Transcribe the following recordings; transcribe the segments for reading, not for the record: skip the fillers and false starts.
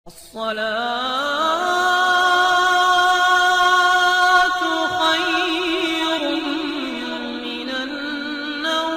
الصلاة خير من النوم۔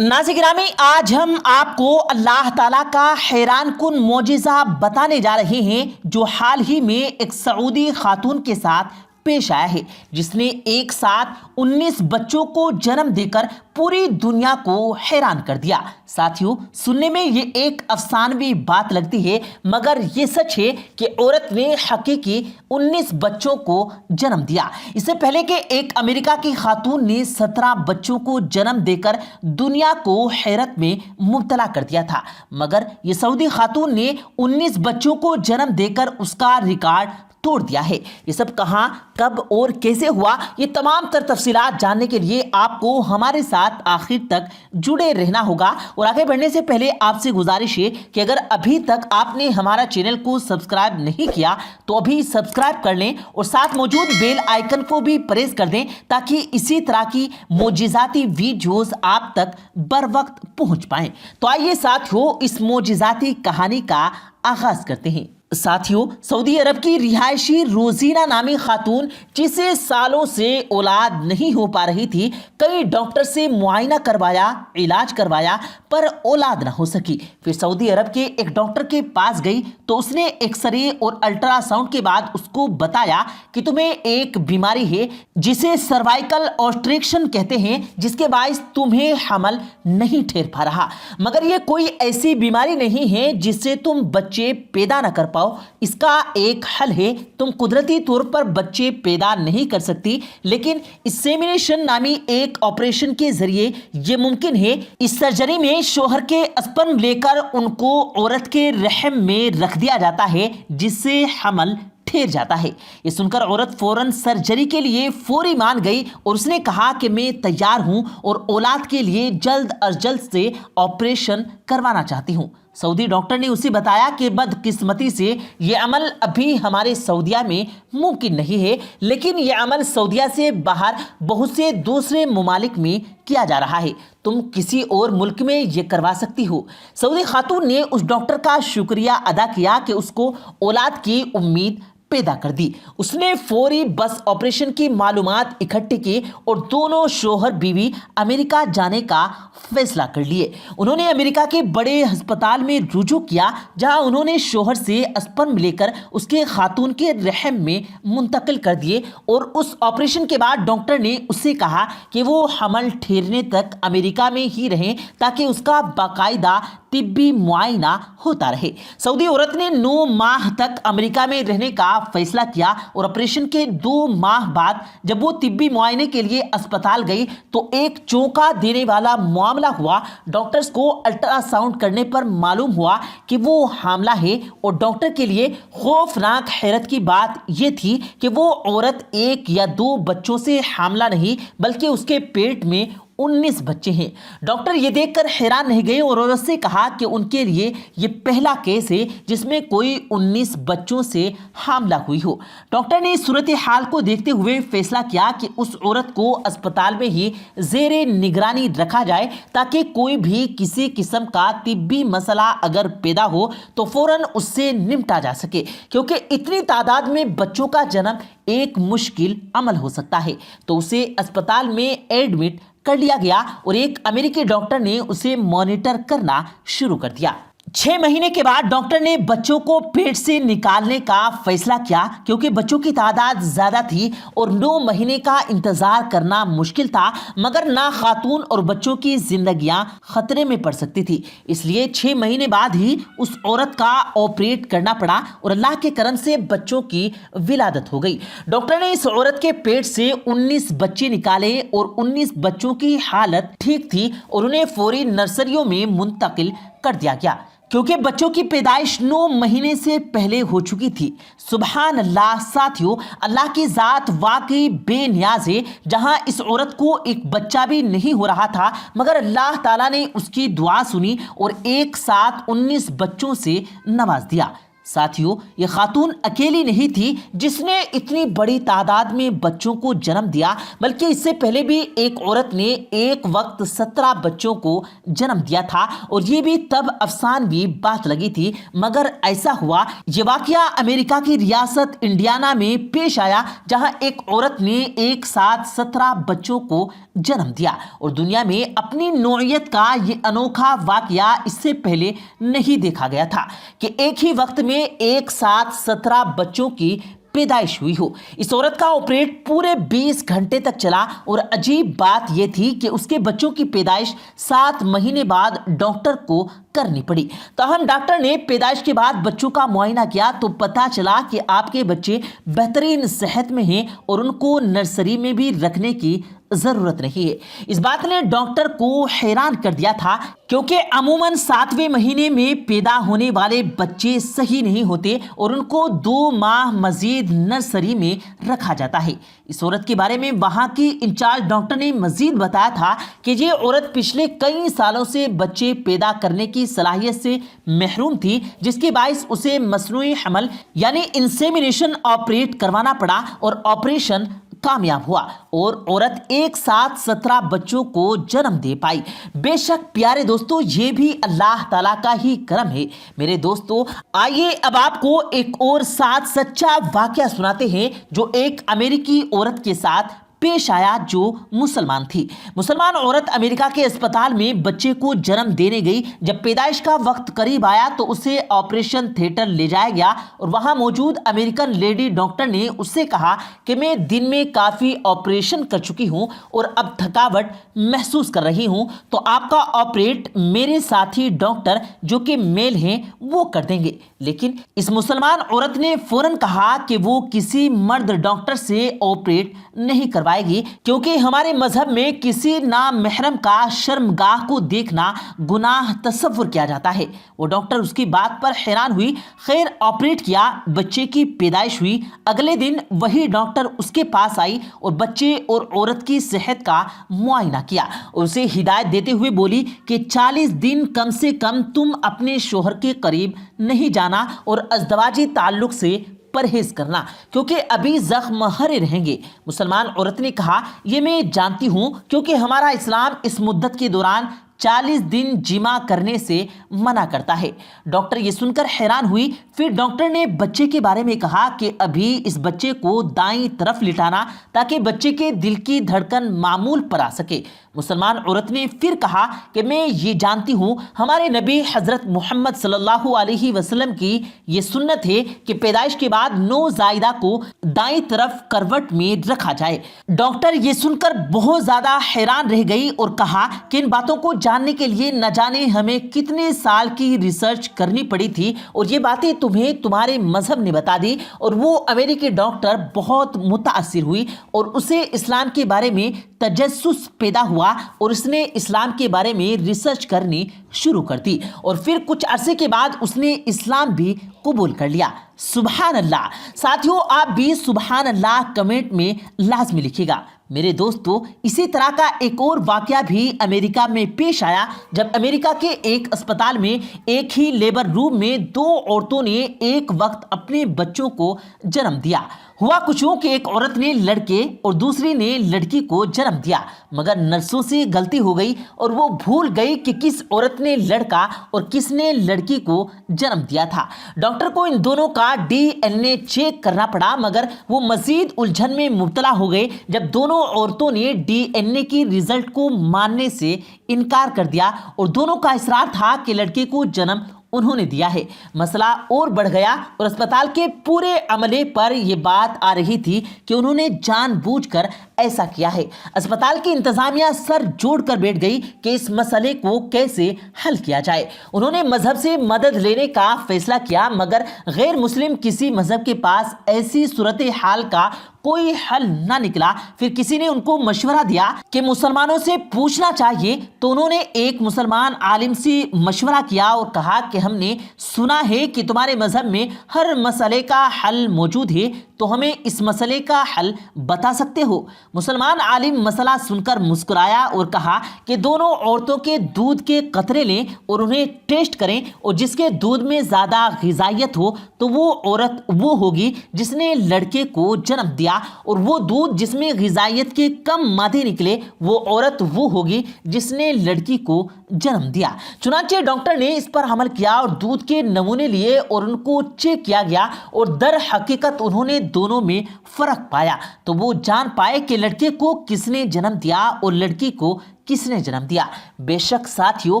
ناظرین گرامی، آج ہم آپ کو اللہ تعالیٰ کا حیران کن معجزہ بتانے جا رہے ہیں جو حال ہی میں ایک سعودی خاتون کے ساتھ پیش آیا ہے، جس نے ایک ساتھ 19 بچوں کو جنم دے کر پوری دنیا کو حیران کر دیا۔ ساتھیوں، سننے میں یہ ایک افسانوی بات لگتی ہے، مگر یہ سچ ہے کہ عورت نے حقیقی 19 بچوں کو جنم دیا۔ اس سے پہلے کہ ایک امریکہ کی خاتون نے 17 بچوں کو جنم دے کر دنیا کو حیرت میں مبتلا کر دیا تھا، مگر یہ سعودی خاتون نے 19 بچوں کو جنم دے کر اس کا ریکارڈ توڑ دیا ہے۔ یہ سب کہاں، کب اور کیسے ہوا، یہ تمام تر تفصیلات جاننے کے لیے آپ کو ہمارے ساتھ آخر تک جڑے رہنا ہوگا۔ اور آگے بڑھنے سے پہلے آپ سے گزارش ہے کہ اگر ابھی تک آپ نے ہمارا چینل کو سبسکرائب نہیں کیا تو ابھی سبسکرائب کر لیں اور ساتھ موجود بیل آئیکن کو بھی پریس کر دیں تاکہ اسی طرح کی معجزاتی ویڈیوز آپ تک بر وقت پہنچ پائیں۔ تو آئیے ساتھیوں، اس معجزاتی کہانی کا آغاز کرتے ہیں۔ ساتھیوں، سعودی عرب کی رہائشی روزینہ نامی خاتون، جسے سالوں سے اولاد نہیں ہو پا رہی تھی، کئی ڈاکٹر سے معائنہ کروایا، علاج کروایا، پر اولاد نہ ہو سکی۔ پھر سعودی عرب کے ایک ڈاکٹر کے پاس گئی تو اس نے ایکس رے اور الٹرا ساؤنڈ کے بعد اس کو بتایا کہ تمہیں ایک بیماری ہے جسے سروائیکل اوبسٹریکشن کہتے ہیں، جس کے باعث تمہیں حمل نہیں ٹھہر پا رہا۔ مگر یہ کوئی ایسی بیماری نہیں ہے جس سے تم بچے پیدا نہ کر پاؤ۔ اس کا ایک حل ہے، تم قدرتی طور پر بچے پیدا نہیں کر سکتی، لیکن انسیمینیشن نامی ایک آپریشن کے ذریعے یہ ممکن ہے۔ اس سرجری میں شوہر کے اسپرم لے کر ان کو عورت کے رحم میں رکھ دیا جاتا ہے، جس سے حمل ٹھہر جاتا ہے۔ یہ سن کر عورت فوراً سرجری کے لیے فوری مان گئی اور اس نے کہا کہ میں تیار ہوں اور اولاد کے لیے جلد از جلد سے آپریشن کروانا چاہتی ہوں۔ سعودی ڈاکٹر نے اسے بتایا کہ بدقسمتی سے یہ عمل ابھی ہمارے سعودیہ میں ممکن نہیں ہے، لیکن یہ عمل سعودیہ سے باہر بہت سے دوسرے ممالک میں کیا جا رہا ہے، تم کسی اور ملک میں یہ کروا سکتی ہو۔ سعودی خاتون نے اس ڈاکٹر کا شکریہ ادا کیا کہ اس کو اولاد کی امید پیدا کر دی۔ اس نے فوری بس آپریشن کی معلومات اکٹھی کی اور دونوں شوہر بیوی امریکہ جانے کا فیصلہ کر لیے۔ انہوں نے امریکہ کے بڑے ہسپتال میں رجوع کیا، جہاں انہوں نے شوہر سے اسپرم لے کر اس کے خاتون کے رحم میں منتقل کر دیے، اور اس آپریشن کے بعد ڈاکٹر نے اس سے کہا کہ وہ حمل ٹھہرنے تک امریکہ میں ہی رہیں تاکہ اس کا باقاعدہ طبی معائنہ ہوتا رہے۔ سعودی عورت نے 9 ماہ تک امریکہ میں رہنے کا فیصلہ کیا، اور آپریشن کے 2 ماہ بعد جب وہ طبی معائنے کے لیے اسپتال گئی تو ایک چونکا دینے والا معاملہ ہوا۔ ڈاکٹرز کو الٹرا ساؤنڈ کرنے پر معلوم ہوا کہ وہ حاملہ ہے، اور ڈاکٹر کے لیے خوفناک حیرت کی بات یہ تھی کہ وہ عورت 1 یا 2 بچوں سے حاملہ نہیں بلکہ اس کے پیٹ میں 19 بچے ہیں۔ ڈاکٹر یہ دیکھ کر حیران رہ گئے اور عورت سے کہا کہ ان کے لیے یہ پہلا کیس ہے جس میں کوئی 19 بچوں سے حاملہ ہوئی ہو۔ ڈاکٹر نے اس صورتحال کو دیکھتے ہوئے فیصلہ کیا کہ اس عورت کو اسپتال میں ہی زیر نگرانی رکھا جائے تاکہ کوئی بھی کسی قسم کا طبی مسئلہ اگر پیدا ہو تو فوراً اس سے نمٹا جا سکے، کیونکہ اتنی تعداد میں بچوں کا جنم ایک مشکل عمل ہو سکتا ہے۔ تو اسے اسپتال میں ایڈمٹ کر لیا گیا اور ایک امریکی ڈاکٹر نے اسے مانیٹر کرنا شروع کر دیا۔ 6 مہینے کے بعد ڈاکٹر نے بچوں کو پیٹ سے نکالنے کا فیصلہ کیا، کیونکہ بچوں کی تعداد زیادہ تھی اور 9 مہینے کا انتظار کرنا مشکل تھا، مگر نہ خاتون اور بچوں کی زندگیاں خطرے میں پڑ سکتی تھی۔ اس لیے 6 مہینے بعد ہی اس عورت کا آپریٹ کرنا پڑا اور اللہ کے کرم سے بچوں کی ولادت ہو گئی۔ ڈاکٹر نے اس عورت کے پیٹ سے 19 بچے نکالے اور 19 بچوں کی حالت ٹھیک تھی اور انہیں فوری نرسریوں میں منتقل کر دیا گیا، کیونکہ بچوں کی پیدائش 9 مہینے سے پہلے ہو چکی تھی۔ سبحان اللہ۔ ساتھیوں، اللہ کی ذات واقعی بے نیاز ہے۔ جہاں اس عورت کو ایک بچہ بھی نہیں ہو رہا تھا، مگر اللہ تعالیٰ نے اس کی دعا سنی اور ایک ساتھ 19 بچوں سے نواز دیا۔ ساتھیوں، یہ خاتون اکیلی نہیں تھی جس نے اتنی بڑی تعداد میں بچوں کو جنم دیا، بلکہ اس سے پہلے بھی ایک عورت نے ایک وقت 17 بچوں کو جنم دیا تھا، اور یہ بھی تب افسانوی بات لگی تھی، مگر ایسا ہوا۔ یہ واقعہ امریکہ کی ریاست انڈیانا میں پیش آیا، جہاں ایک عورت نے ایک ساتھ 17 بچوں کو جنم دیا، اور دنیا میں اپنی نوعیت کا یہ انوکھا واقعہ اس سے پہلے نہیں دیکھا گیا تھا کہ ایک ہی وقت میں ایک ساتھ 17 بچوں کی پیدائش ہوئی ہو۔ اس عورت کا آپریٹ پورے 20 گھنٹے تک چلا، اور عجیب بات یہ تھی کہ اس کے بچوں کی پیدائش 7 مہینے بعد ڈاکٹر کو کرنی پڑی۔ تاہم ڈاکٹر نے پیدائش کے بعد بچوں کا معائنہ کیا تو پتہ چلا کہ آپ کے بچے بہترین صحت میں ہیں اور ان کو نرسری میں بھی رکھنے کی ضرورت نہیں ہے۔ اس بات نے ڈاکٹر کو حیران کر دیا تھا، کیونکہ عموماً 7ویں مہینے میں پیدا ہونے والے بچے صحیح نہیں ہوتے اور ان کو 2 ماہ مزید نرسری میں رکھا جاتا ہے۔ اس عورت کے بارے میں وہاں کی انچارج ڈاکٹر نے مزید بتایا تھا کہ یہ عورت پچھلے کئی سالوں سے بچے پیدا کرنے کی صلاحیت سے محروم تھی، جس کے باعث اسے مصنوعی حمل یعنی انسیمینیشن آپریٹ کروانا پڑا، اور آپریشن کامیاب ہوا اور عورت ایک ساتھ 17 بچوں کو جنم دے پائی۔ بے شک پیارے دوستو، یہ بھی اللہ تعالیٰ کا ہی کرم ہے۔ میرے دوستو، آئیے اب آپ کو ایک اور ساتھ سچا واقعہ سناتے ہیں جو ایک امریکی عورت کے ساتھ پیش آیا جو مسلمان تھی۔ مسلمان عورت امریکہ کے اسپتال میں بچے کو جنم دینے گئی۔ جب پیدائش کا وقت قریب آیا تو اسے آپریشن تھیٹر لے جایا گیا، اور وہاں موجود امریکن لیڈی ڈاکٹر نے اس سے کہا کہ میں دن میں کافی آپریشن کر چکی ہوں اور اب تھکاوٹ محسوس کر رہی ہوں، تو آپ کا آپریٹ میرے ساتھی ڈاکٹر جو کہ میل ہیں وہ کر دیں گے۔ لیکن اس مسلمان عورت نے فوراً کہا کہ وہ کسی مرد ڈاکٹر سے آپریٹ نہیں کروائے گی، کیونکہ ہمارے مذہب میں کسی نامحرم کا شرمگاہ کو دیکھنا گناہ تصور کیا جاتا ہے۔ وہ ڈاکٹر اس کی بات پر حیران ہوئی۔ خیر، آپریٹ کیا، بچے کی پیدائش ہوئی۔ اگلے دن وہی ڈاکٹر اس کے پاس آئی اور بچے اور عورت کی صحت کا معائنہ کیا، اور اسے ہدایت دیتے ہوئے بولی کہ 40 دن کم سے کم تم اپنے شوہر کے قریب نہیں جانا اور ازدواجی تعلق سے پرہیز کرنا، کیونکہ ابھی زخم ہرے رہیں گے۔ مسلمان عورت نے کہا، یہ میں جانتی ہوں، کیونکہ ہمارا اسلام اس مدت کے دوران 40 دن جمع کرنے سے منع کرتا ہے۔ ڈاکٹر یہ سن کر حیران ہوئی۔ پھر ڈاکٹر نے بچے کے بارے میں کہا کہ ابھی اس بچے کو دائیں طرف لٹانا تاکہ بچے کے دل کی دھڑکن معمول پر آ سکے۔ مسلمان عورت نے پھر کہا کہ میں یہ جانتی ہوں، ہمارے نبی حضرت محمد صلی اللہ علیہ وسلم کی یہ سنت ہے کہ پیدائش کے بعد نوزائیدہ کو دائیں طرف کروٹ میں رکھا جائے۔ ڈاکٹر یہ سن کر بہت زیادہ حیران رہ گئی اور کہا کہ ان باتوں کو جاننے کے لیے نہ جانے ہمیں کتنے سال کی ریسرچ کرنی پڑی تھی، اور یہ باتیں تمہیں تمہارے مذہب نے بتا دی۔ اور وہ امریکی ڈاکٹر بہت متاثر ہوئی اور اسے اسلام کے بارے میں تجسس پیدا ہوا، اور اس نے اسلام کے بارے میں ریسرچ کرنی شروع کر دی، اور پھر کچھ عرصے کے بعد اس نے اسلام بھی قبول کر لیا۔ سبحان اللہ۔ ساتھیوں، آپ بھی سبحان اللہ کمنٹ میں لازمی لکھیے گا۔ میرے دوستو، اسی طرح کا ایک اور واقعہ بھی امریکہ میں پیش آیا، جب امریکہ کے ایک اسپتال میں ایک ہی لیبر روم میں 2 عورتوں نے ایک وقت اپنے بچوں کو جنم دیا۔ ہوا کچھ یوں کہ ایک عورت نے لڑکے اور دوسری نے لڑکی کو جنم دیا، مگر نرسوں سے غلطی ہو گئی اور وہ بھول گئی کہ کس عورت نے لڑکا اور کس نے لڑکی کو جنم دیا تھا۔ ڈاکٹر کو ان دونوں کا DNA چیک کرنا پڑا، مگر وہ مزید الجھن میں مبتلا ہو گئے جب دونوں عورتوں نے DNA کی رزلٹ کو ماننے سے انکار کر دیا، اور دونوں کا اصرار تھا کہ لڑکے کو جنم انہوں نے دیا ہے۔ مسئلہ اور بڑھ گیا اور اسپتال کے پورے عملے پر یہ بات آ رہی تھی کہ انہوں نے جان بوجھ کر ایسا کیا ہے۔ اسپتال کی انتظامیہ سر جوڑ کر بیٹھ گئی کہ اس مسئلے کو کیسے حل کیا جائے۔ انہوں نے مذہب سے مدد لینے کا فیصلہ کیا، مگر غیر مسلم کسی مذہب کے پاس ایسی صورتحال کا کوئی حل نہ نکلا۔ پھر کسی نے ان کو مشورہ دیا کہ مسلمانوں سے پوچھنا چاہیے، تو انہوں نے ایک مسلمان عالم سے مشورہ کیا اور کہا کہ ہم نے سنا ہے کہ تمہارے مذہب میں ہر مسئلے کا حل موجود ہے، تو ہمیں اس مسئلے کا حل بتا سکتے ہو؟ مسلمان عالم مسئلہ سن کر مسکرایا اور کہا کہ دونوں عورتوں کے دودھ کے قطرے لیں اور انہیں ٹیسٹ کریں، اور جس کے دودھ میں زیادہ غذائیت ہو تو وہ عورت وہ ہوگی جس نے لڑکے کو جنم دیا، اور وہ دودھ جس میں غذائیت کے کم مادے نکلے وہ عورت وہ ہوگی جس نے لڑکی کو جنم دیا۔ چنانچہ ڈاکٹر نے اس پر عمل کیا اور دودھ کے نمونے لیے اور ان کو چیک کیا گیا، اور در حقیقت انہوں نے دونوں میں فرق پایا، تو وہ جان پائے کہ لڑکے کو کس نے جنم دیا اور لڑکی کو کس نے جنم دیا۔ بے شک ساتھیو،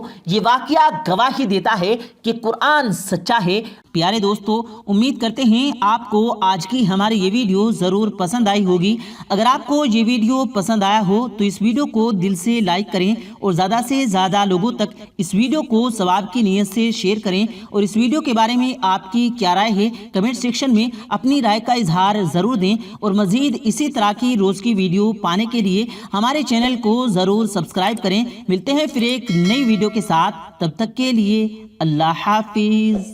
یہ واقعہ گواہی دیتا ہے کہ قرآن سچا ہے۔ پیارے دوستو، امید کرتے ہیں آپ کو آج کی ہماری یہ ویڈیو ضرور پسند آئی ہوگی۔ اگر آپ کو یہ ویڈیو پسند آیا ہو تو اس ویڈیو کو دل سے لائک کریں اور زیادہ سے زیادہ لوگوں تک اس ویڈیو کو ثواب کی نیت سے شیئر کریں، اور اس ویڈیو کے بارے میں آپ کی کیا رائے ہے کمنٹ سیکشن میں اپنی رائے کا اظہار ضرور دیں، اور مزید اسی طرح کی روز کی ویڈیو پانے کے لیے ہمارے چینل کو ضرور سبسکرائب کریں۔ ملتے ہیں پھر ایک نئی ویڈیو کے ساتھ، تب تک کے لیے اللہ حافظ۔